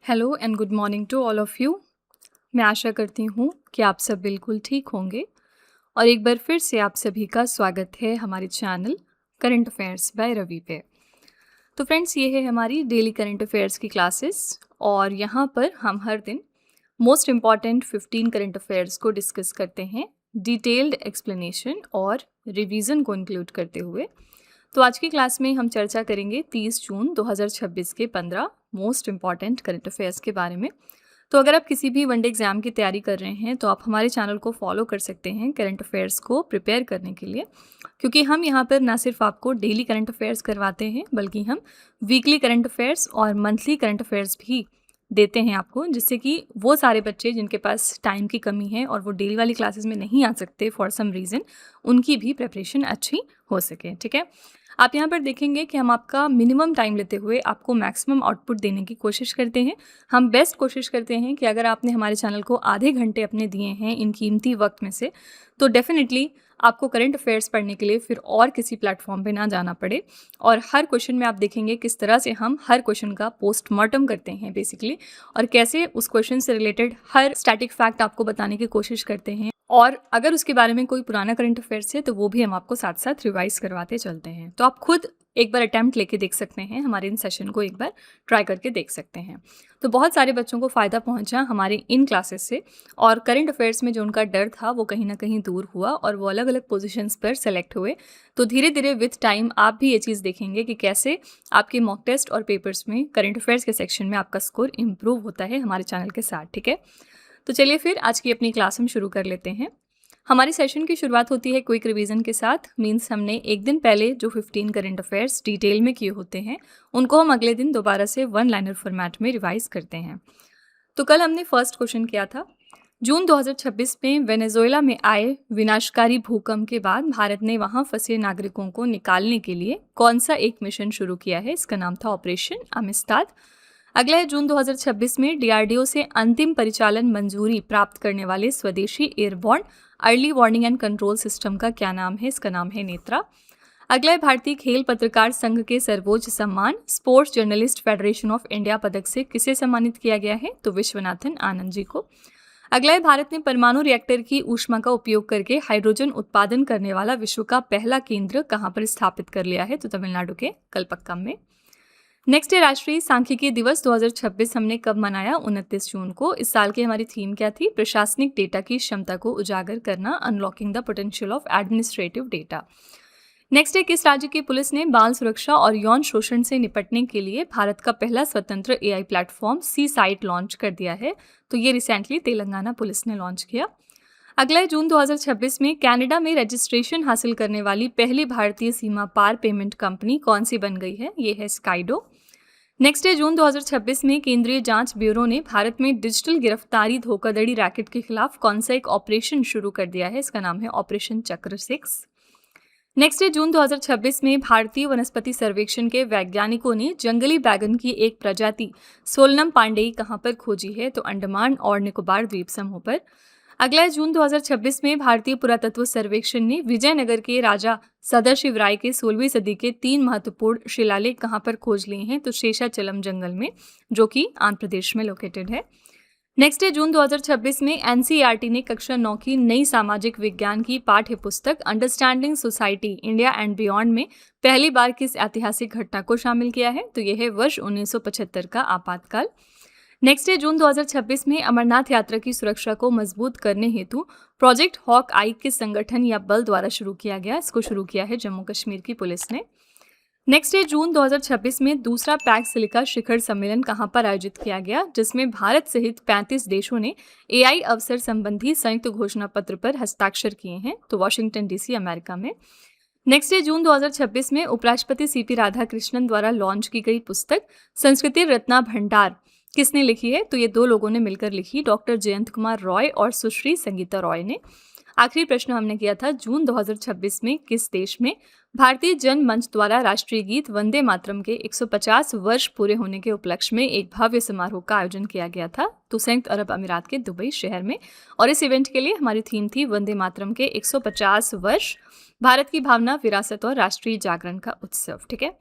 Hello and good morning to all of you. मैं आशा करती हूँ कि आप सब बिल्कुल ठीक होंगे और एक बार फिर से आप सभी का स्वागत है हमारे channel current affairs by Ravi पे। तो फ्रेंड्स, ये है हमारी डेली करंट अफेयर्स की क्लासेस और यहाँ पर हम हर दिन मोस्ट इम्पॉर्टेंट 15 करंट अफेयर्स को डिस्कस करते हैं, डिटेल्ड एक्सप्लेनेशन और रिवीजन को इंक्लूड करते हुए। तो आज की क्लास में हम चर्चा करेंगे 30 जून 2026 के 15 मोस्ट इम्पॉर्टेंट करंट अफेयर्स के बारे में। तो अगर आप किसी भी वनडे एग्जाम की तैयारी कर रहे हैं तो आप हमारे चैनल को फॉलो कर सकते हैं करंट अफेयर्स को प्रिपेयर करने के लिए, क्योंकि हम यहाँ पर ना सिर्फ आपको डेली करंट अफेयर्स करवाते हैं बल्कि हम वीकली करंट अफेयर्स और मंथली करंट अफेयर्स भी देते हैं आपको, जिससे कि वो सारे बच्चे जिनके पास टाइम की कमी है और वो डेली वाली क्लासेस में नहीं आ सकते फॉर सम रीज़न, उनकी भी प्रिपरेशन अच्छी हो सके। ठीक है, आप यहाँ पर देखेंगे कि हम आपका मिनिमम टाइम लेते हुए आपको मैक्सिमम आउटपुट देने की कोशिश करते हैं। हम बेस्ट कोशिश करते हैं कि अगर आपने हमारे चैनल को आधे घंटे अपने दिए हैं इन कीमती वक्त में से, तो डेफिनेटली आपको करंट अफेयर्स पढ़ने के लिए फिर और किसी प्लेटफॉर्म पे ना जाना पड़े। और हर क्वेश्चन में आप देखेंगे किस तरह से हम हर क्वेश्चन का पोस्टमार्टम करते हैं बेसिकली, और कैसे उस क्वेश्चन से रिलेटेड हर स्टैटिक फैक्ट आपको बताने की कोशिश करते हैं। और अगर उसके बारे में कोई पुराना करंट अफेयर्स है तो वो भी हम आपको साथ साथ रिवाइज करवाते चलते हैं। तो आप खुद एक बार अटैम्प्ट लेके देख सकते हैं, हमारे इन सेशन को एक बार ट्राई करके देख सकते हैं। तो बहुत सारे बच्चों को फ़ायदा पहुंचा हमारे इन क्लासेस से, और करंट अफेयर्स में जो उनका डर था वो कहीं ना कहीं दूर हुआ और वो अलग अलग पोजीशंस पर सेलेक्ट हुए। तो धीरे धीरे विथ टाइम आप भी ये चीज़ देखेंगे कि कैसे आपके मॉक टेस्ट और पेपर्स में करंट अफेयर्स के सेक्शन में आपका स्कोर इम्प्रूव होता है हमारे चैनल के साथ। ठीक है, तो चलिए फिर आज की अपनी क्लास हम शुरू कर लेते हैं। हमारी सेशन की शुरुआत होती है क्विक रिवीजन के साथ। मींस हमने एक दिन पहले जो 15 करंट अफेयर्स डिटेल में किए होते हैं उनको हम अगले दिन दोबारा से वन लाइनर फॉर्मेट में रिवाइज करते हैं। तो कल हमने फर्स्ट क्वेश्चन किया था, जून 2026 में वेनेजुएला में आए विनाशकारी भूकंप के बाद भारत ने वहां फंसे नागरिकों को निकालने के लिए कौन सा एक मिशन शुरू किया है। इसका नाम था ऑपरेशन अमिस्ताद। अगला है, जून 2026 में डीआरडीओ से अंतिम परिचालन मंजूरी प्राप्त करने वाले स्वदेशी airborne early warning and control system का क्या नाम है। इसका नाम है नेत्रा। अगला है, भारतीय खेल पत्रकार संघ के सर्वोच्च सम्मान sports journalist federation of India पदक से किसे सम्मानित किया गया है, तो विश्वनाथन आनंद जी को। अगला है, भारत ने परमाणु रिएक्टर की ऊष्मा का उपयोग करके हाइड्रोजन उत्पादन करने वाला विश्व का पहला केंद्र कहाँ पर स्थापित कर लिया है, तो तमिलनाडु के कलपक्कम में। नेक्स्ट है, राष्ट्रीय सांख्यिकी दिवस 2026 हमने कब मनाया, 29 जून को। इस साल की हमारी थीम क्या थी, प्रशासनिक डेटा की क्षमता को उजागर करना, unlocking the potential of administrative data. Next है, किस राज्य की पुलिस ने बाल सुरक्षा और यौन शोषण से निपटने के लिए भारत का पहला स्वतंत्र एआई प्लेटफॉर्म सी साइट लॉन्च कर दिया है, तो ये रिसेंटली तेलंगाना पुलिस ने लॉन्च किया। अगला है, जून 2026 में कनाडा में रजिस्ट्रेशन हासिल करने वाली पहली भारतीय सीमा पार पेमेंट कंपनी कौन सी बन गई है, ये है स्काइडो। नेक्स्ट है, जून 2026 में केंद्रीय जांच ब्यूरो ने भारत में डिजिटल गिरफ्तारी धोखाधड़ी रैकेट के खिलाफ कौन सा एक ऑपरेशन शुरू कर दिया है। इसका नाम है ऑपरेशन चक्र 6। नेक्स्ट है, जून 2026 में भारतीय वनस्पति सर्वेक्षण के वैज्ञानिकों ने जंगली बैगन की एक प्रजाति सोलनम पांडेई कहाँ पर खोजी है, तो अंडमान और निकोबार द्वीप समूह पर। अगला है, जून 2026 में भारतीय पुरातत्व सर्वेक्षण ने विजयनगर के राजा सदाशिवराय के 16वीं सदी के 3 महत्वपूर्ण शिलालेख कहाँ पर खोज लिए हैं, तो शेषाचलम जंगल में, जो कि आंध्र प्रदेश में लोकेटेड है। नेक्स्ट है, जून 2026 में एनसीईआरटी ने कक्षा 9 की नई सामाजिक विज्ञान की पाठ्य पुस्तक understanding society India and beyond में पहली बार किस ऐतिहासिक घटना को शामिल किया है, तो यह है वर्ष 1975 का आपातकाल। नेक्स्ट है, जून 2026 में अमरनाथ यात्रा की सुरक्षा को मजबूत करने हेतु प्रोजेक्ट हॉक आई किस संगठन या बल द्वारा शुरू किया गया। इसको शुरू किया है जम्मू कश्मीर की पुलिस ने। नेक्स्ट है, जून 2026 में दूसरा पैक सिलिका शिखर सम्मेलन कहाँ पर आयोजित किया गया, जिसमें भारत सहित 35 देशों ने एआई अवसर संबंधी संयुक्त घोषणा पत्र पर हस्ताक्षर किए हैं, तो वॉशिंगटन डीसी अमेरिका में। नेक्स्ट है, जून 2026 में उपराष्ट्रपति सीपी राधाकृष्णन द्वारा लॉन्च की गई पुस्तक संस्कृति रत्ना भंडार किसने लिखी है, तो ये 2 लोगों ने मिलकर लिखी, डॉक्टर जयंत कुमार रॉय और सुश्री संगीता रॉय ने। आखिरी प्रश्न हमने किया था, जून 2026 में किस देश में भारतीय जन मंच द्वारा राष्ट्रीय गीत वंदे मातरम के 150 वर्ष पूरे होने के उपलक्ष्य में एक भव्य समारोह का आयोजन किया गया था, तो संयुक्त अरब अमीरात के दुबई शहर में। और इस इवेंट के लिए हमारी थीम थी वंदे मातरम के 150 वर्ष, भारत की भावना, विरासत और राष्ट्रीय जागरण का उत्सव। ठीक है,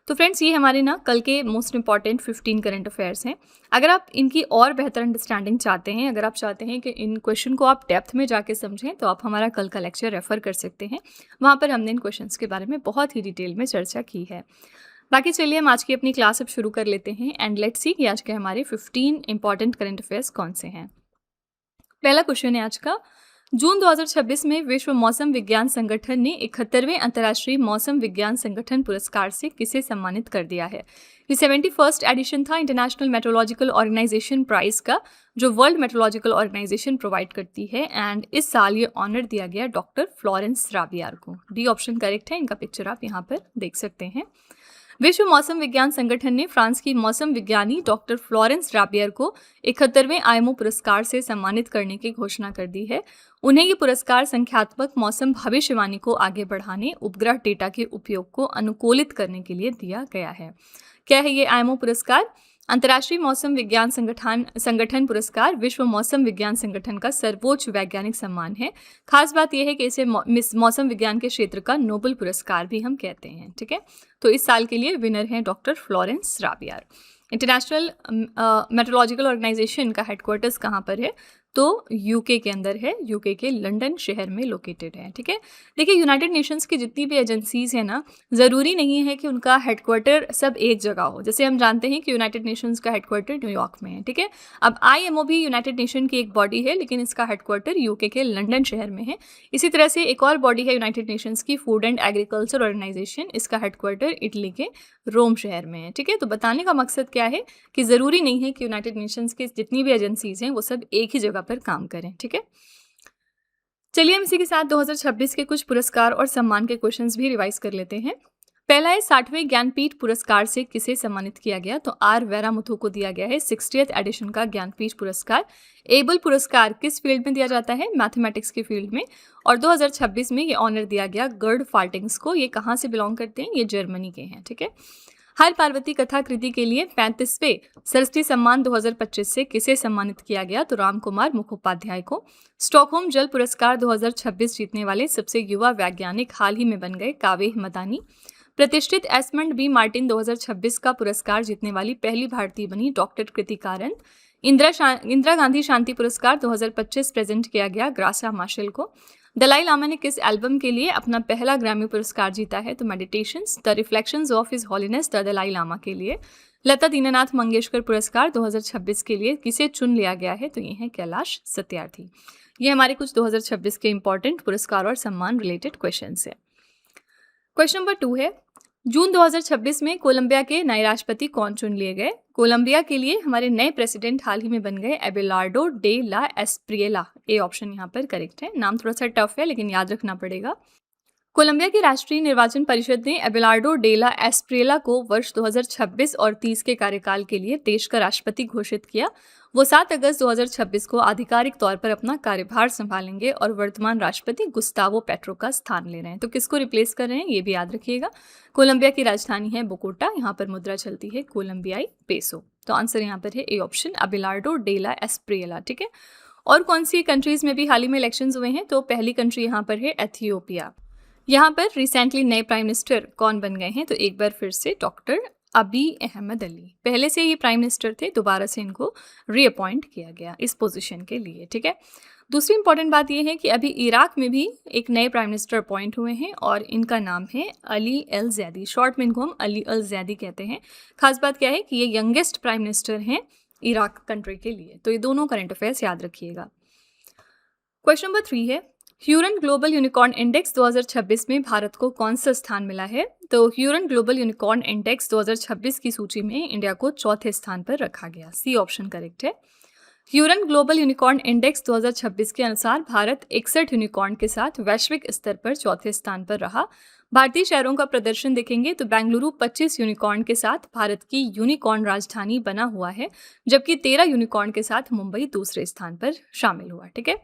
तो फ्रेंड्स, ये हमारे ना कल के मोस्ट इंपॉर्टेंट 15 करंट अफेयर्स हैं। अगर आप इनकी और बेहतर अंडरस्टैंडिंग चाहते हैं, अगर आप चाहते हैं कि इन क्वेश्चन को आप डेप्थ में जाके समझें, तो आप हमारा कल का लेक्चर रेफर कर सकते हैं। वहाँ पर हमने इन क्वेश्चंस के बारे में बहुत ही डिटेल में चर्चा की है। बाकी चलिए हम आज की अपनी क्लास अब शुरू कर लेते हैं एंड लेट्स सी कि आज के हमारे 15 इंपॉर्टेंट करंट अफेयर्स कौन से हैं। पहला क्वेश्चन है आज का, जून 2026 में विश्व मौसम विज्ञान संगठन ने 71वें अंतर्राष्ट्रीय मौसम विज्ञान संगठन पुरस्कार से किसे सम्मानित कर दिया है। ये 71st एडिशन था इंटरनेशनल मेट्रोलॉजिकल ऑर्गेनाइजेशन प्राइज का, जो वर्ल्ड मेट्रोलॉजिकल ऑर्गेनाइजेशन प्रोवाइड करती है। एंड इस साल ये ऑनर दिया गया डॉक्टर फ्लोरेंस राबियार को। डी ऑप्शन करेक्ट है। इनका पिक्चर आप यहाँ पर देख सकते हैं। विश्व मौसम विज्ञान संगठन ने फ्रांस की मौसम विज्ञानी डॉक्टर फ्लोरेंस राबियर को 71वें आईएमओ पुरस्कार से सम्मानित करने की घोषणा कर दी है। उन्हें ये पुरस्कार संख्यात्मक मौसम भविष्यवाणी को आगे बढ़ाने, उपग्रह डेटा के उपयोग को अनुकूलित करने के लिए दिया गया है। क्या है ये आईएमओ पुरस्कार? अंतर्राष्ट्रीय मौसम विज्ञान संगठन पुरस्कार विश्व मौसम विज्ञान संगठन का सर्वोच्च वैज्ञानिक सम्मान है। खास बात यह है कि इसे मौसम विज्ञान के क्षेत्र का नोबेल पुरस्कार भी हम कहते हैं। ठीक है, तो इस साल के लिए विनर हैं डॉक्टर फ्लोरेंस राबियार। इंटरनेशनल मेट्रोलॉजिकल ऑर्गेनाइजेशन का हेडक्वार्टर्स कहाँ पर है? तो यूके के अंदर है, यूके के लंदन शहर में लोकेटेड है। ठीक है, देखिए यूनाइटेड नेशंस की जितनी भी एजेंसीज हैं ना, ज़रूरी नहीं है कि उनका हेडक्वार्टर सब एक जगह हो। जैसे हम जानते हैं कि यूनाइटेड नेशंस का हेडक्वार्टर न्यूयॉर्क में है। ठीक है, अब आईएमओ भी यूनाइटेड नेशन की एक बॉडी है, लेकिन इसका हेडक्वार्टर यूके के लंदन शहर में है। इसी तरह से एक और बॉडी है यूनाइटेड नेशंस की, फूड एंड एग्रीकल्चर ऑर्गेनाइजेशन। इसका हेडक्वार्टर इटली के रोम शहर में है। ठीक है, तो बताने का मकसद क्या है कि ज़रूरी नहीं है कि यूनाइटेड नेशंस की जितनी भी एजेंसीज हैं वो सब एक ही जगह पर काम करें। ठीक है, चलिए हम इसी के साथ 2026 के कुछ पुरस्कार और सम्मान के क्वेश्चंस भी रिवाइज कर लेते हैं। पहला है 60वें ज्ञानपीठ पुरस्कार से किसे सम्मानित किया गया? तो आर वेरामुथु को दिया गया है 60th एडिशन का ज्ञानपीठ पुरस्कार। एबल पुरस्कार किस फील्ड में दिया जाता है? मैथमेटिक्स के फील्ड में। और 2026 में ये ऑनर दिया गया गर्ड फाल्टिंग्स को। ये कहाँ से बिलोंग करते हैं? ये जर्मनी के हैं। ठीक है, हर पार्वती कथा कृति के लिए 35वें सरस्वती सम्मान 2025 से किसे सम्मानित किया गया? तो राम कुमार मुखोपाध्याय को। स्टॉकहोम जल पुरस्कार 2026 जीतने वाले सबसे युवा वैज्ञानिक हाल ही में बन गए कावे मदानी। प्रतिष्ठित एस्मंड बी मार्टिन 2026 का पुरस्कार जीतने वाली पहली भारतीय बनी डॉक्टर कृति कारंत। इंदिरा गांधी शांति पुरस्कार 2025 प्रेजेंट किया गया ग्रासा मार्शल को। दलाई लामा ने किस एल्बम के लिए अपना पहला ग्रैमी पुरस्कार जीता है? तो meditations the reflections of his holiness the Dalai Lama के लिए। लता दीनानाथ मंगेशकर पुरस्कार 2026 के लिए किसे चुन लिया गया है? तो ये है कैलाश सत्यार्थी। ये हमारे कुछ 2026 के इंपॉर्टेंट पुरस्कार और सम्मान रिलेटेड क्वेश्चंस है। क्वेश्चन नंबर 2 है, जून 2026 में कोलंबिया के नए राष्ट्रपति कौन चुन लिए गए? कोलंबिया के लिए हमारे नए प्रेसिडेंट हाल ही में बन गए एबेलार्डो डे ला एस्प्रिएला। ए ऑप्शन यहाँ पर करेक्ट है। नाम थोड़ा सा टफ है लेकिन याद रखना पड़ेगा। कोलंबिया की राष्ट्रीय निर्वाचन परिषद ने एबेलार्डो डे ला एस्प्रिएला को वर्ष 2026 और 30 के कार्यकाल के लिए देश का राष्ट्रपति घोषित किया। वो 7 अगस्त 2026 को आधिकारिक तौर पर अपना कार्यभार संभालेंगे और वर्तमान राष्ट्रपति गुस्तावो पेट्रो का स्थान ले रहे हैं। तो किसको रिप्लेस कर रहे हैं ये भी याद रखिएगा। कोलंबिया की राजधानी है बोगोटा। यहाँ पर मुद्रा चलती है कोलंबियाई पेसो। तो आंसर यहाँ पर है ए ऑप्शन एबेलार्डो डे ला एस्प्रिएला। ठीक है, और कौन सी कंट्रीज में भी हाल ही में इलेक्शंस हुए हैं? तो पहली कंट्री यहाँ पर है एथियोपिया। यहाँ पर रिसेंटली नए प्राइम मिनिस्टर कौन बन गए हैं? तो एक बार फिर से डॉक्टर अबी अहमद अली। पहले से ये प्राइम मिनिस्टर थे, दोबारा से इनको रीअपॉइंट किया गया इस पोजीशन के लिए। ठीक है, दूसरी इंपॉर्टेंट बात यह है कि अभी इराक में भी एक नए प्राइम मिनिस्टर अपॉइंट हुए हैं और इनका नाम है अली अल ज़ैदी। शॉर्ट में इनको हम अली अल ज़ैदी कहते हैं। खास बात क्या है कि ये यंगेस्ट प्राइम मिनिस्टर हैं इराक कंट्री के लिए। तो ये दोनों करंट अफेयर्स याद रखिएगा। क्वेश्चन नंबर 3 है, ह्यूरन ग्लोबल यूनिकॉर्न इंडेक्स 2026 में भारत को कौन सा स्थान मिला है? तो ह्यूरन ग्लोबल यूनिकॉर्न इंडेक्स 2026 की सूची में इंडिया को चौथे स्थान पर रखा गया। सी ऑप्शन करेक्ट है। ह्यूरन ग्लोबल यूनिकॉर्न इंडेक्स 2026 के अनुसार भारत 61 यूनिकॉर्न के साथ वैश्विक स्तर पर चौथे स्थान पर रहा। भारतीय शहरों का प्रदर्शन देखेंगे तो बेंगलुरु 25 यूनिकॉर्न के साथ भारत की यूनिकॉर्न राजधानी बना हुआ है, जबकि 13 यूनिकॉर्न के साथ मुंबई दूसरे स्थान पर शामिल हुआ। ठीक है,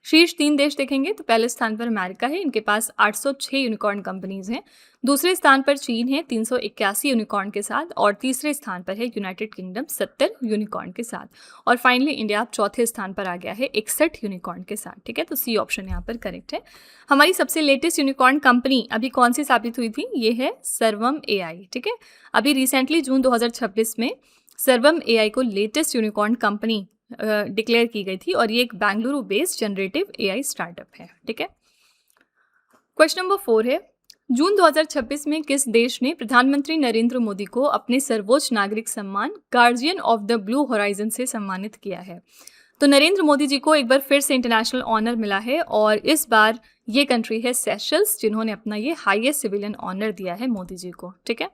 शीर्ष 3 देश देखेंगे तो पहले स्थान पर अमेरिका है, इनके पास 806 यूनिकॉर्न कंपनीज हैं। दूसरे स्थान पर चीन है 381 यूनिकॉर्न के साथ, और तीसरे स्थान पर है यूनाइटेड किंगडम 70 यूनिकॉर्न के साथ, और फाइनली इंडिया चौथे स्थान पर आ गया है 61 यूनिकॉर्न के साथ। ठीक है, तो सी ऑप्शन यहाँ पर करेक्ट है। हमारी सबसे लेटेस्ट यूनिकॉर्न कंपनी अभी कौन सी सी साबित हुई थी? ये है सर्वम एआई, ठीक है। अभी रिसेंटली जून 2026 में सर्वम एआई को लेटेस्ट यूनिकॉर्न कंपनी डिक्लेयर की गई थी और ये एक Bengaluru based generative AI startup है, ठीक है। क्वेश्चन नंबर 4 है, जून 2026 में किस देश ने प्रधानमंत्री नरेंद्र मोदी को अपने सर्वोच्च नागरिक सम्मान guardian of the blue horizon से सम्मानित किया है? तो नरेंद्र मोदी जी को एक बार फिर से इंटरनेशनल ऑनर मिला है और इस बार ये कंट्री है सेशल्स, जिन्होंने अपना ये हाईएस्ट सिविलियन ऑनर दिया है मोदी जी को, ठीक है।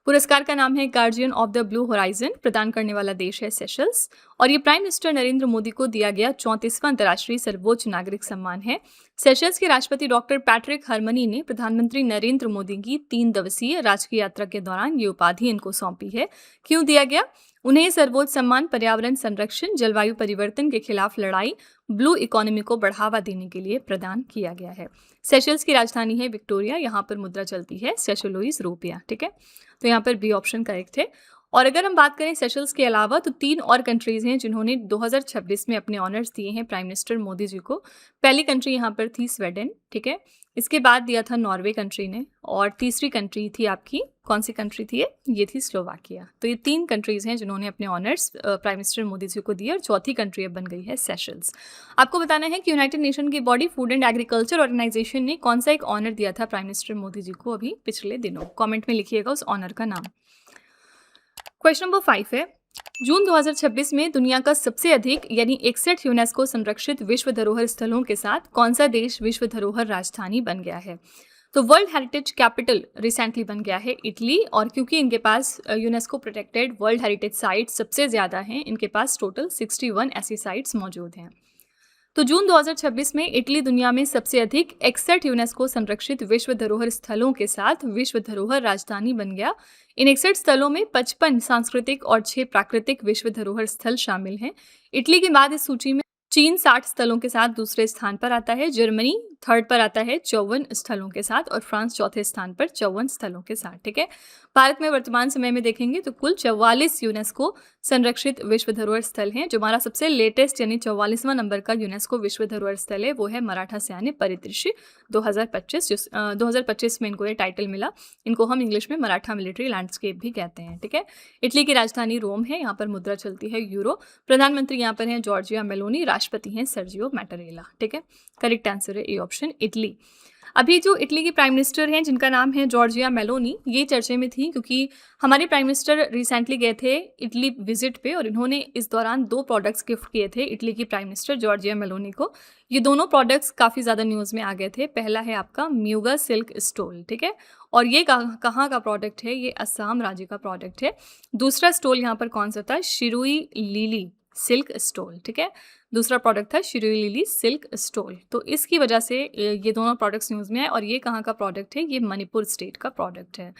पुरस्कार का नाम है guardian of the blue horizon, प्रदान करने वाला देश है सेशल्स और ये प्राइम मिनिस्टर नरेंद्र मोदी को दिया गया 34वां अंतर्राष्ट्रीय सर्वोच्च नागरिक सम्मान है। सेशल्स के राष्ट्रपति डॉक्टर पैट्रिक हरमनी ने प्रधानमंत्री नरेंद्र मोदी की 3 दिवसीय राजकीय यात्रा के दौरान ये उपाधि इनको सौंपी है। क्यों दिया गया? उन्हें ये सर्वोच्च सम्मान पर्यावरण संरक्षण, जलवायु परिवर्तन के खिलाफ लड़ाई, ब्लू इकोनॉमी को बढ़ावा देने के लिए प्रदान किया गया है। सेशल्स की राजधानी है विक्टोरिया, यहाँ पर मुद्रा चलती है सेशलोइस रुपया, ठीक है। तो यहाँ पर बी ऑप्शन करेक्ट है। और अगर हम बात करें सेशल्स के अलावा तो 3 और कंट्रीज हैं जिन्होंने 2026 में अपने ऑनर्स दिए हैं प्राइम मिनिस्टर मोदी जी को। पहली कंट्री यहाँ पर थी स्वीडन, ठीक है। इसके बाद दिया था नॉर्वे कंट्री ने और तीसरी कंट्री थी आपकी, कौन सी कंट्री थी ये थी स्लोवाकिया। तो ये 3 कंट्रीज हैं जिन्होंने अपने honours prime minister Modi ji को दिए और चौथी कंट्री अब बन गई है सेशल्स। आपको बताना है कि यूनाइटेड नेशन की body food and agriculture organisation ने कौन सा एक ऑनर दिया था प्राइम मिनिस्टर मोदी जी को अभी पिछले दिनों। कॉमेंट में लिखिएगा उस ऑनर का नाम। क्वेश्चन नंबर 5 है, जून 2026 में दुनिया का सबसे अधिक यानी 61 यूनेस्को संरक्षित विश्व धरोहर स्थलों के साथ कौन सा देश विश्व धरोहर राजधानी बन गया है? तो वर्ल्ड हेरिटेज कैपिटल रिसेंटली बन गया है इटली, और क्योंकि इनके पास UNESCO protected world heritage sites सबसे ज़्यादा हैं, इनके पास टोटल 61 ऐसी साइट्स मौजूद हैं। तो जून 2026 में इटली दुनिया में सबसे अधिक 61 यूनेस्को संरक्षित विश्व धरोहर स्थलों के साथ विश्व धरोहर राजधानी बन गया। इन 61 स्थलों में 55 सांस्कृतिक और 6 प्राकृतिक विश्व धरोहर स्थल शामिल हैं। इटली के बाद इस सूची में चीन 60 स्थलों के साथ दूसरे स्थान पर आता है, जर्मनी थर्ड पर आता है 54 स्थलों के साथ और फ्रांस चौथे स्थान पर 54 स्थलों के साथ, ठीक है। भारत में वर्तमान समय में देखेंगे तो कुल 44 यूनेस्को संरक्षित विश्व धरोहर स्थल हैं। जो हमारा सबसे लेटेस्ट यानी 44वां नंबर का यूनेस्को विश्व धरोहर स्थल है वो है मराठा सैन्य परिदृश्य 2025। 2025 में इनको ये टाइटल मिला। इनको हम इंग्लिश में मराठा मिलिट्री लैंडस्केप भी कहते हैं, ठीक है। इटली की राजधानी रोम है, यहाँ पर मुद्रा चलती है यूरो। प्रधानमंत्री यहाँ पर हैं जॉर्जिया मेलोनी, राष्ट्रपति हैं सर्जियो मैटरेला, ठीक है। करेक्ट आंसर है ए ऑप्शन इटली। अभी जो इटली की प्राइम मिनिस्टर हैं जिनका नाम है जॉर्जिया मेलोनी, ये चर्चे में थी क्योंकि हमारे प्राइम मिनिस्टर रिसेंटली गए थे इटली विजिट पे और इन्होंने इस दौरान 2 प्रोडक्ट्स गिफ्ट किए थे इटली की प्राइम मिनिस्टर जॉर्जिया मेलोनी को। ये दोनों प्रोडक्ट्स काफ़ी ज़्यादा न्यूज़ में आ गए थे। पहला है आपका म्यूगा सिल्क स्टोल, ठीक है, और ये कहाँ का प्रोडक्ट है? ये असम राज्य का प्रोडक्ट है। दूसरा स्टोल यहाँ पर कौन सा था? शिरुई लिली सिल्क स्टोल, ठीक है। दूसरा प्रोडक्ट था शिरुई लिली सिल्क स्टोल। तो इसकी वजह से ये दोनों प्रोडक्ट्स न्यूज़ में आए। और ये कहाँ का प्रोडक्ट है? ये मणिपुर स्टेट का प्रोडक्ट है।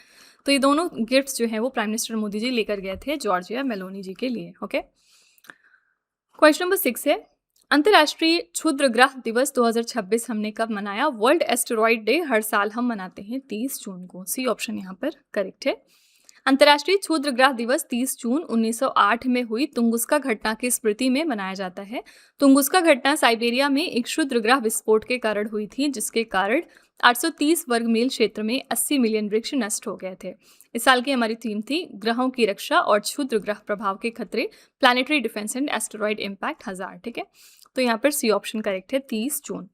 तो ये दोनों गिफ्ट्स जो हैं वो प्राइम मिनिस्टर मोदी जी लेकर गए थे जॉर्जिया मेलोनी जी के लिए, ओके। क्वेश्चन नंबर 6 है, अंतर्राष्ट्रीय क्षुद्र ग्रह दिवस 2026 हमने कब मनाया? वर्ल्ड एस्टेरॉइड डे हर साल हम मनाते हैं 30 जून को। सी ऑप्शन यहाँ पर करेक्ट है। अंतर्राष्ट्रीय क्षुद्र ग्रह दिवस 30 जून 1908 में हुई तुंगुस्का घटना की स्मृति में मनाया जाता है। तुंगुस्का घटना साइबेरिया में एक क्षुद्र ग्रह विस्फोट के कारण हुई थी, जिसके कारण 830 वर्ग मील क्षेत्र में 80 मिलियन वृक्ष नष्ट हो गए थे। इस साल की हमारी थीम थी ग्रहों की रक्षा और क्षुद्र ग्रह प्रभाव के खतरे, planetary defence and asteroid impact 1000, ठीक है। तो यहाँ पर सी ऑप्शन करेक्ट है 30 जून।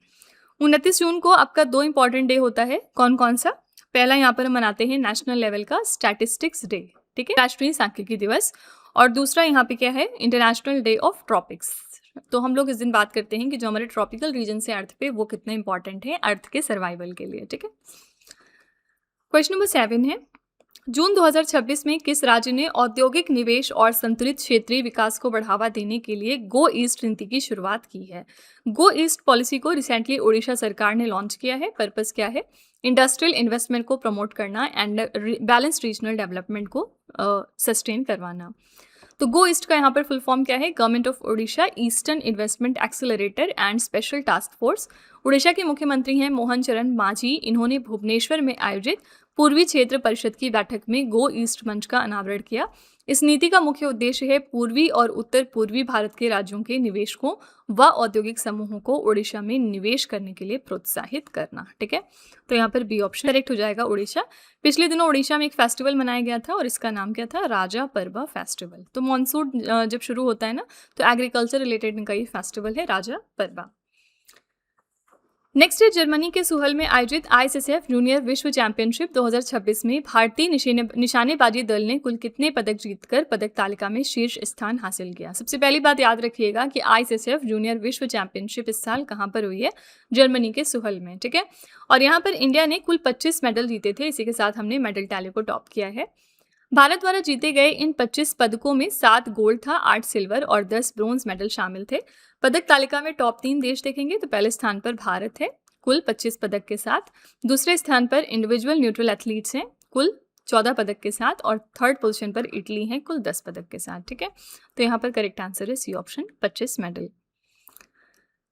29 जून को आपका 2 इंपॉर्टेंट डे होता है, कौन कौन सा? पहला यहाँ पर हम मनाते हैं नेशनल लेवल का स्टैटिस्टिक्स डे, ठीक है, राष्ट्रीय सांख्यिकी दिवस। और दूसरा यहाँ पे क्या है? International day of tropics. तो हम लोग इस दिन बात करते हैं कि जो हमारे ट्रॉपिकल रीजन से अर्थ पे वो कितने इंपॉर्टेंट है अर्थ के सर्वाइवल के लिए, ठीक है। क्वेश्चन नंबर 7 है, जून 2026 में किस राज्य ने औद्योगिक निवेश और संतुलित क्षेत्रीय विकास को बढ़ावा देने के लिए गो ईस्ट नीति की शुरुआत की है? गो ईस्ट पॉलिसी को रिसेंटली ओडिशा सरकार ने लॉन्च किया है। पर्पस क्या है? इंडस्ट्रियल इन्वेस्टमेंट को प्रमोट करना एंड बैलेंस्ड रीजनल डेवलपमेंट को सस्टेन करवाना। तो गो ईस्ट का यहाँ पर फुल फॉर्म क्या है? Government of Odisha eastern investment accelerator and special task force. Odisha के मुख्यमंत्री हैं मोहन चरण मांझी। इन्होंने भुवनेश्वर में आयोजित पूर्वी क्षेत्र परिषद की बैठक में गो ईस्ट मंच का अनावरण किया। इस नीति का मुख्य उद्देश्य है पूर्वी और उत्तर पूर्वी भारत के राज्यों के निवेशकों व औद्योगिक समूहों को उड़ीसा में निवेश करने के लिए प्रोत्साहित करना। ठीक है, तो यहाँ पर बी ऑप्शन करेक्ट हो जाएगा, उड़ीसा। पिछले दिनों उड़ीसा में एक फेस्टिवल मनाया गया था और इसका नाम क्या था, राजा परबा फेस्टिवल। तो मॉनसून जब शुरू होता है ना, तो एग्रीकल्चर रिलेटेड इनका ये फेस्टिवल है, राजा परबा। नेक्स्ट है, जर्मनी के सुहल में आयोजित ISSF जूनियर विश्व चैंपियनशिप 2026 में भारतीय निशानेबाजी दल ने कुल कितने पदक जीतकर पदक तालिका में शीर्ष स्थान हासिल किया। सबसे पहली बात याद रखिएगा कि ISSF जूनियर विश्व चैंपियनशिप इस साल कहाँ पर हुई है, जर्मनी के सुहल में। ठीक है, और यहाँ पर इंडिया ने कुल 25 मेडल जीते थे। इसी के साथ हमने मेडल टैली को टॉप किया है। भारत द्वारा जीते गए इन 25 पदकों में 7 गोल्ड था, 8 सिल्वर और 10 ब्रोंज मेडल शामिल थे। पदक तालिका में टॉप 3 देश देखेंगे तो पहले स्थान पर भारत है कुल 25 पदक के साथ, दूसरे स्थान पर इंडिविजुअल न्यूट्रल एथलीट्स हैं कुल 14 पदक के साथ, और थर्ड पोजीशन पर इटली है कुल 10 पदक के साथ। ठीक है, तो यहाँ पर करेक्ट आंसर है सी ऑप्शन, 25 मेडल।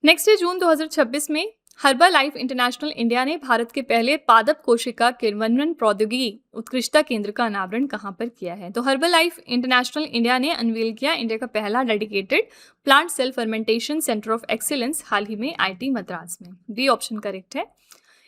नेक्स्ट है, जून 2026 में हर्बल लाइफ इंटरनेशनल इंडिया ने भारत के पहले पादप कोशिका किण्वन प्रौद्योगिकी उत्कृष्टता केंद्र का अनावरण कहाँ पर किया है। तो हर्बल लाइफ इंटरनेशनल इंडिया ने अनवील किया इंडिया का पहला dedicated plant cell fermentation centre of excellence हाल ही में IIT मद्रास में। बी ऑप्शन करेक्ट है।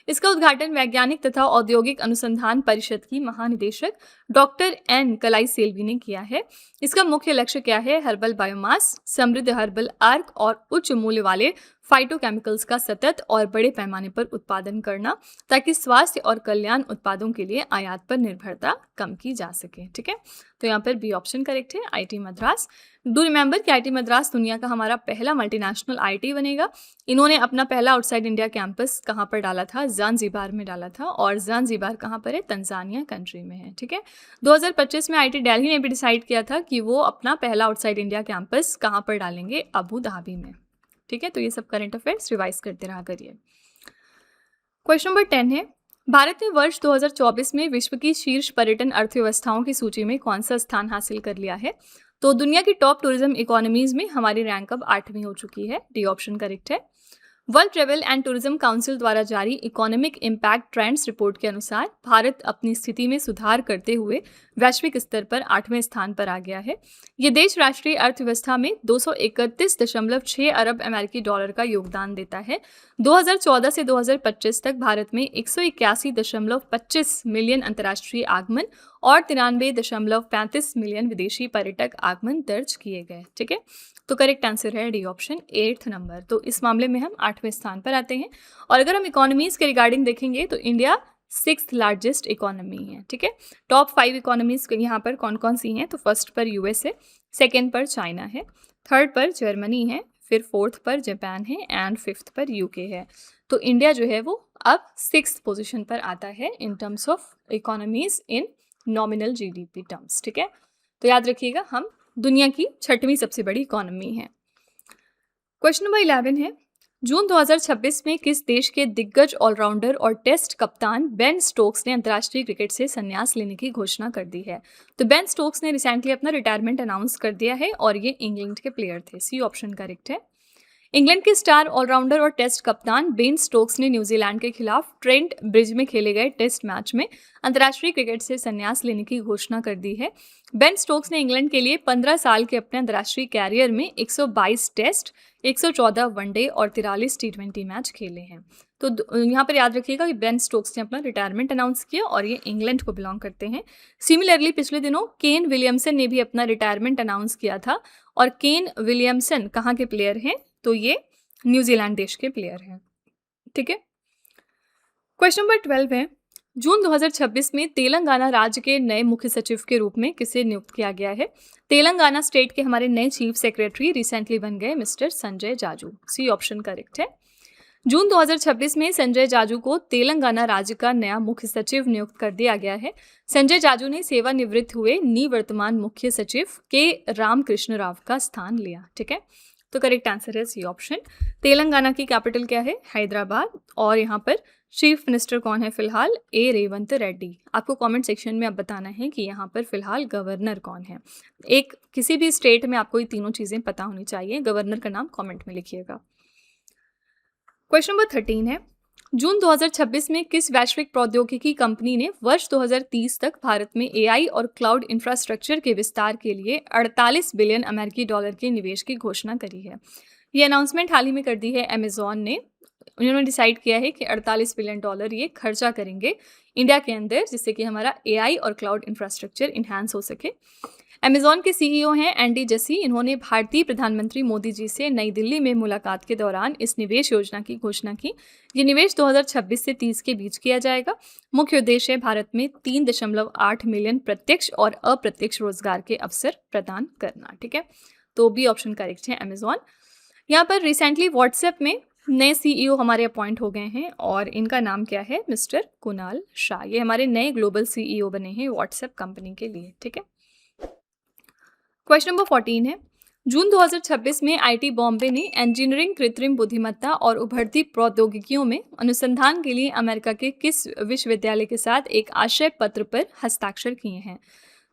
इसका उद्घाटन वैज्ञानिक तथा औद्योगिक अनुसंधान परिषद की महानिदेशक डॉक्टर N कलाई सेल्वी ने किया है। इसका मुख्य लक्ष्य क्या है, हर्बल बायोमास, समृद्ध हर्बल अर्क और उच्च मूल्य वाले फाइटोकेमिकल्स का सतत और बड़े पैमाने पर उत्पादन करना, ताकि स्वास्थ्य और कल्याण उत्पादों के लिए आयात पर निर्भरता कम की जा सके। ठीक है, तो यहाँ पर बी ऑप्शन करेक्ट है, IIT मद्रास। डू रिमेंबर कि IIT मद्रास दुनिया का हमारा पहला मल्टीनेशनल IIT बनेगा। इन्होंने अपना पहला आउटसाइड इंडिया कैंपस कहाँ पर डाला था, ज़ांज़ीबार में डाला था, और ज़ांज़ीबार कहाँ पर है, तंजानिया कंट्री में है। ठीक है, 2025 में IIT दिल्ली ने भी डिसाइड किया था कि वो अपना पहला आउटसाइड इंडिया कैंपस कहाँ पर डालेंगे, अबू धाबी में। ठीक है, तो ये सब करंट अफेयर्स रिवाइज करते रहा करिए। क्वेश्चन नंबर 10 है, भारत ने वर्ष 2024 में विश्व की शीर्ष पर्यटन अर्थव्यवस्थाओं की सूची में कौन सा स्थान हासिल कर लिया है। तो दुनिया की टॉप टूरिज्म इकोनॉमीज में हमारी रैंक अब 8वीं हो चुकी है। डी ऑप्शन करेक्ट है। World travel and tourism council द्वारा जारी इकोनॉमिक इम्पैक्ट ट्रेंड्स रिपोर्ट के अनुसार भारत अपनी स्थिति में सुधार करते हुए वैश्विक स्तर पर 8वें स्थान पर आ गया है। ये देश राष्ट्रीय अर्थव्यवस्था में 231.6 अरब अमेरिकी डॉलर का योगदान देता है। 2014 से 2025 तक भारत में 181.25 मिलियन अंतर्राष्ट्रीय आगमन और 93.35 मिलियन विदेशी पर्यटक आगमन दर्ज किए गए। ठीक है, तो करेक्ट आंसर है डी ऑप्शन, 8th नंबर। तो इस मामले में हम 8वें स्थान पर आते हैं। और अगर हम इकोनॉमीज के रिगार्डिंग देखेंगे तो इंडिया 6th लार्जेस्ट इकोनॉमी है। ठीक है, टॉप 5 इकोनॉमीज यहाँ पर कौन कौन सी हैं, तो फर्स्ट पर US है, सेकेंड पर चाइना है, थर्ड पर जर्मनी है, फिर 4th पर जापान है एंड 5th पर UK है। तो इंडिया जो है वो अब 6th पोजिशन पर आता है in terms of economies in nominal GDP terms. ठीक है, तो याद रखिएगा हम दुनिया की 6वीं सबसे बड़ी इकोनॉमी है। क्वेश्चन नंबर 11 है, जून 2026 में किस देश के दिग्गज ऑलराउंडर और टेस्ट कप्तान बेन स्टोक्स ने अंतर्राष्ट्रीय क्रिकेट से संन्यास लेने की घोषणा कर दी है। तो बेन स्टोक्स ने रिसेंटली अपना रिटायरमेंट अनाउंस कर दिया है और ये इंग्लैंड के प्लेयर थे। सी ऑप्शन करेक्ट है। इंग्लैंड के स्टार ऑलराउंडर और टेस्ट कप्तान बेन स्टोक्स ने न्यूजीलैंड के खिलाफ ट्रेंट ब्रिज में खेले गए टेस्ट मैच में अंतर्राष्ट्रीय क्रिकेट से संन्यास लेने की घोषणा कर दी है। बेन स्टोक्स ने इंग्लैंड के लिए 15 साल के अपने अंतर्राष्ट्रीय कैरियर में 122 टेस्ट, 114 वनडे और 43 T20 मैच खेले हैं। तो यहाँ पर याद रखिएगा कि बेन स्टोक्स ने अपना रिटायरमेंट अनाउंस किया और ये इंग्लैंड को बिलोंग करते हैं। सिमिलरली पिछले दिनों केन विलियमसन ने भी अपना रिटायरमेंट अनाउंस किया था और केन विलियमसन कहाँ के प्लेयर हैं, तो ये न्यूजीलैंड देश के प्लेयर हैं। ठीक है, क्वेश्चन नंबर 12 है, जून 2026 में तेलंगाना राज्य के नए मुख्य सचिव के रूप में किसे नियुक्त किया गया है। तेलंगाना स्टेट के हमारे नए चीफ सेक्रेटरी रिसेंटली बन गए mister Sanjay Jaju. C option correct है। जून 2026 में संजय जाजू को तेलंगाना राज्य का नया मुख्य सचिव नियुक्त कर दिया गया है। संजय जाजू ने सेवानिवृत्त हुए निवर्तमान मुख्य सचिव के रामकृष्ण राव का स्थान लिया। ठीक है, तो करेक्ट आंसर है सी ऑप्शन। तेलंगाना की कैपिटल क्या है, हैदराबाद, और यहाँ पर चीफ मिनिस्टर कौन है फिलहाल, ए रेवंत रेड्डी। आपको कमेंट सेक्शन में अब बताना है कि यहाँ पर फिलहाल गवर्नर कौन है। एक किसी भी स्टेट में आपको ये तीनों चीजें पता होनी चाहिए। गवर्नर का नाम कमेंट में लिखिएगा। क्वेश्चन नंबर 13 है, जून 2026 में किस वैश्विक प्रौद्योगिकी कंपनी ने वर्ष 2030 तक भारत में एआई और क्लाउड इंफ्रास्ट्रक्चर के विस्तार के लिए 48 बिलियन अमेरिकी डॉलर के निवेश की घोषणा करी है? ये अनाउंसमेंट हाल ही में कर दी है अमेजॉन ने। उन्होंने डिसाइड किया है कि 48 बिलियन डॉलर ये खर्चा करेंगे इंडिया के अंदर, जिससे कि हमारा एआई और क्लाउड इंफ्रास्ट्रक्चर इन्हांस हो सके। अमेजॉन के सीईओ हैं एंडी जसी। इन्होंने भारतीय प्रधानमंत्री मोदी जी से नई दिल्ली में मुलाकात के दौरान इस निवेश योजना की घोषणा की। ये निवेश 2026 से 30 के बीच किया जाएगा। मुख्य उद्देश्य है भारत में 3.8 मिलियन प्रत्यक्ष और अप्रत्यक्ष रोजगार के अवसर प्रदान करना। ठीक है, तो बी ऑप्शन करेक्ट है अमेजॉन। यहाँ पर रिसेंटली व्हाट्सएप में नए सीईओ हमारे अपॉइंट हो गए हैं और इनका नाम क्या है? मिस्टर कुणाल शाह। ये हमारे नए ग्लोबल सीईओ बने हैं व्हाट्सएप कंपनी के लिए। ठीक है, क्वेश्चन नंबर 14 है, जून 2026 में आईटी बॉम्बे ने इंजीनियरिंग, कृत्रिम बुद्धिमत्ता और उभरती प्रौद्योगिकियों में अनुसंधान के लिए अमेरिका के किस विश्वविद्यालय के साथ एक आशय पत्र पर हस्ताक्षर किए हैं?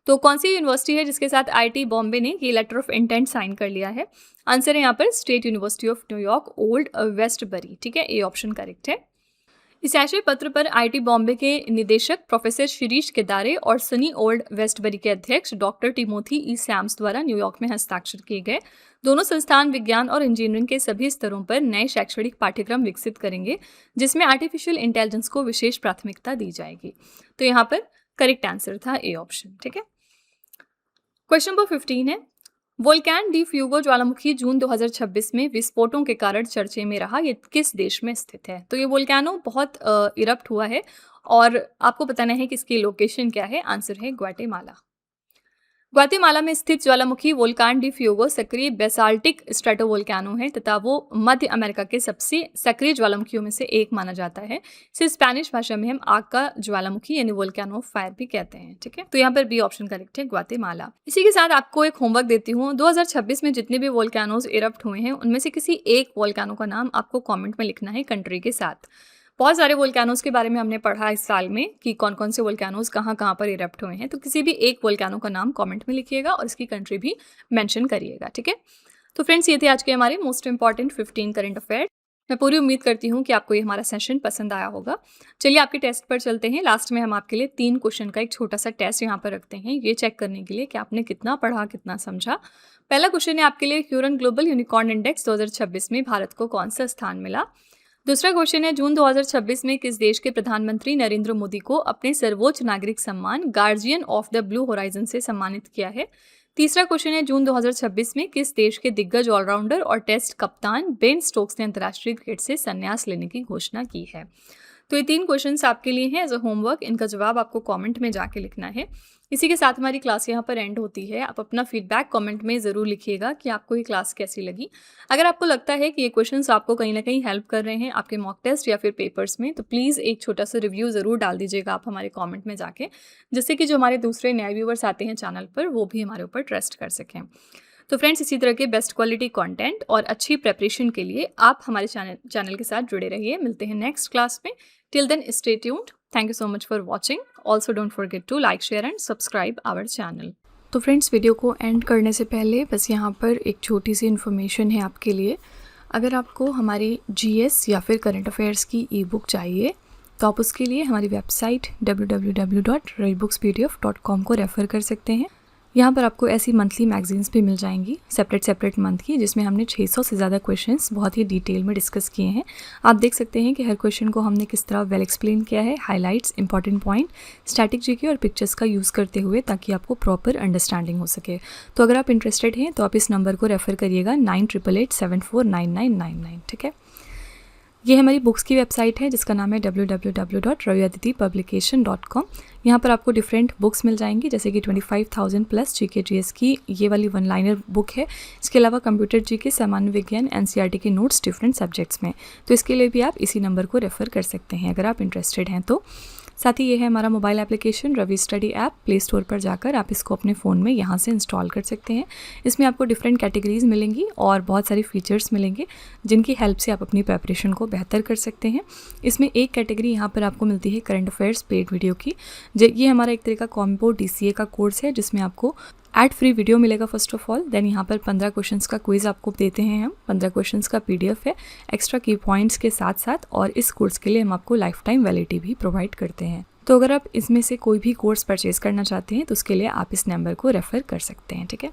तो कौन सी यूनिवर्सिटी है जिसके साथ आईटी बॉम्बे ने ये लेटर ऑफ इंटेंट साइन कर लिया है? आंसर है यहाँ पर state university of New York old Westbury. ठीक है, ए ऑप्शन करेक्ट है। इस आशय पत्र पर आईटी बॉम्बे के निदेशक प्रोफेसर शिरीष केदारे और सनी ओल्ड वेस्टबरी के अध्यक्ष डॉक्टर टिमोथी ई सैम्स द्वारा न्यूयॉर्क में हस्ताक्षर किए गए। दोनों संस्थान विज्ञान और इंजीनियरिंग के सभी स्तरों पर नए शैक्षणिक पाठ्यक्रम विकसित करेंगे, जिसमें आर्टिफिशियल इंटेलिजेंस को विशेष प्राथमिकता दी जाएगी। तो यहाँ पर करेक्ट आंसर था ए ऑप्शन। ठीक है, क्वेश्चन नंबर 15 है, वोल्कैन डी फ्यूगो ज्वालामुखी जून 2026 में विस्फोटों के कारण चर्चे में रहा। ये किस देश में स्थित है? तो ये वोल्केनो बहुत इरप्ट हुआ है और आपको बताना है कि इसकी लोकेशन क्या है। आंसर है ग्वाटेमाला। ग्वाटेमाला में स्थित ज्वालामुखी वोल्कान डी फ्यूगो सक्रिय बेसाल्टिक स्ट्रेटोवोल्केनो है तथा वो मध्य अमेरिका के सबसे सक्रिय ज्वालामुखियों में से एक माना जाता है। इसे स्पेनिश भाषा में हम आग का ज्वालामुखी यानी वोल्केनो ऑफ फायर भी कहते हैं। ठीक है, तो यहाँ पर बी ऑप्शन करेक्ट है, ग्वाटेमाला। इसी के साथ आपको एक होमवर्क देती हूँ। 2026 में जितने भी वोल्केनोज इरप्ट हुए हैं उनमें से किसी एक वोल्केनो का नाम आपको कॉमेंट में लिखना है कंट्री के साथ। बहुत सारे वोल्केनोज के बारे में हमने पढ़ा इस साल में कि कौन कौन से वोल्केनोज कहाँ कहाँ पर इरप्ट हुए हैं, तो किसी भी एक वोल्केनो का नाम कमेंट में लिखिएगा और इसकी कंट्री भी मेंशन करिएगा। ठीक है, तो फ्रेंड्स ये थे आज के हमारे मोस्ट इंपॉर्टेंट 15 करंट अफेयर। मैं पूरी उम्मीद करती हूँ कि आपको ये हमारा सेशन पसंद आया होगा। चलिए आपके टेस्ट पर चलते हैं। लास्ट में हम आपके लिए 3 क्वेश्चन का एक छोटा सा टेस्ट यहाँ पर रखते हैं, ये चेक करने के लिए कि आपने कितना पढ़ा, कितना समझा। पहला क्वेश्चन है आपके लिए, ह्यूरन ग्लोबल यूनिकॉर्न इंडेक्स 2026 में भारत को कौन सा स्थान मिला? दूसरा क्वेश्चन है, जून 2026 में किस देश के प्रधानमंत्री नरेंद्र मोदी को अपने सर्वोच्च नागरिक सम्मान guardian of the blue horizon से सम्मानित किया है? तीसरा क्वेश्चन है, जून 2026 में किस देश के दिग्गज ऑलराउंडर और टेस्ट कप्तान बेन स्टोक्स ने अंतर्राष्ट्रीय क्रिकेट से संन्यास लेने की घोषणा की है? तो ये 3 क्वेश्चंस आपके लिए हैं एज अ होमवर्क। इनका जवाब आपको कमेंट में जाके लिखना है। इसी के साथ हमारी क्लास यहाँ पर एंड होती है। आप अपना फीडबैक कमेंट में ज़रूर लिखिएगा कि आपको ये क्लास कैसी लगी। अगर आपको लगता है कि ये क्वेश्चंस आपको कहीं ना कहीं हेल्प कर रहे हैं आपके मॉक टेस्ट या फिर पेपर्स में, तो प्लीज़ एक छोटा सा रिव्यू ज़रूर डाल दीजिएगा आप हमारे कॉमेंट में जाके, जिससे कि जो हमारे दूसरे नए व्यूवर्स आते हैं चैनल पर वो भी हमारे ऊपर ट्रस्ट कर सकें। तो फ्रेंड्स, इसी तरह के बेस्ट क्वालिटी कंटेंट और अच्छी प्रेपरेशन के लिए आप हमारे चैनल के साथ जुड़े रहिए। मिलते हैं नेक्स्ट क्लास में। Till then stay tuned. Thank you so much for watching. Also don't forget to like, share and subscribe our channel. तो फ्रेंड्स, वीडियो को एंड करने से पहले बस यहाँ पर एक छोटी सी इन्फॉर्मेशन है आपके लिए। अगर आपको हमारी जीएस या फिर करंट अफेयर्स की ई बुक चाहिए तो आप उसके लिए हमारी वेबसाइट www.ravibookspdf.com को रेफ़र कर सकते हैं। यहाँ पर आपको ऐसी मंथली मैगजीन्स भी मिल जाएंगी सेपरेट मंथ की, जिसमें हमने 600 से ज़्यादा क्वेश्चंस बहुत ही डिटेल में डिस्कस किए हैं। आप देख सकते हैं कि हर क्वेश्चन को हमने किस तरह वेल एक्सप्लेन किया है, highlights, important point, static GK और पिक्चर्स का यूज़ करते हुए, ताकि आपको प्रॉपर अंडरस्टैंडिंग हो सके। तो अगर आप इंटरेस्टेड हैं तो आप इस नंबर को रेफ़र करिएगा 9888749999। ठीक है, ये हमारी बुक्स की वेबसाइट है जिसका नाम है www.raviaditipublication.com। यहाँ पर आपको डिफरेंट बुक्स मिल जाएंगी, जैसे कि 25,000 प्लस जीके जीएस की ये वाली 1 लाइनर बुक है। इसके अलावा कंप्यूटर जीके, सामान्य विज्ञान, एनसीईआरटी के नोट्स डिफरेंट सब्जेक्ट्स में। तो इसके लिए भी आप इसी नंबर को रेफ़र कर सकते हैं अगर आप इंटरेस्टेड हैं तो। साथ ही ये है हमारा mobile application Ravi study app. Play store पर जाकर आप इसको अपने फ़ोन में यहाँ से इंस्टॉल कर सकते हैं। इसमें आपको डिफरेंट कैटेगरीज मिलेंगी और बहुत सारे फीचर्स मिलेंगे जिनकी हेल्प से आप अपनी प्रिपरेशन को बेहतर कर सकते हैं। इसमें एक कैटेगरी यहाँ पर आपको मिलती है करंट अफेयर्स पेड वीडियो की। ये हमारा एक तरह का कॉम्बो DCA का कोर्स है जिसमें आपको एड फ्री वीडियो मिलेगा फर्स्ट ऑफ ऑल। देन यहाँ पर 15 क्वेश्चंस का क्विज़ आपको देते हैं हम। 15 क्वेश्चंस का PDF है एक्स्ट्रा की पॉइंट्स के साथ साथ, और इस कोर्स के लिए हम आपको लाइफ टाइम वैलिडिटी भी प्रोवाइड करते हैं। तो अगर आप इसमें से कोई भी कोर्स परचेज करना चाहते हैं तो उसके लिए आप इस नंबर को रेफ़र कर सकते हैं, ठीक है।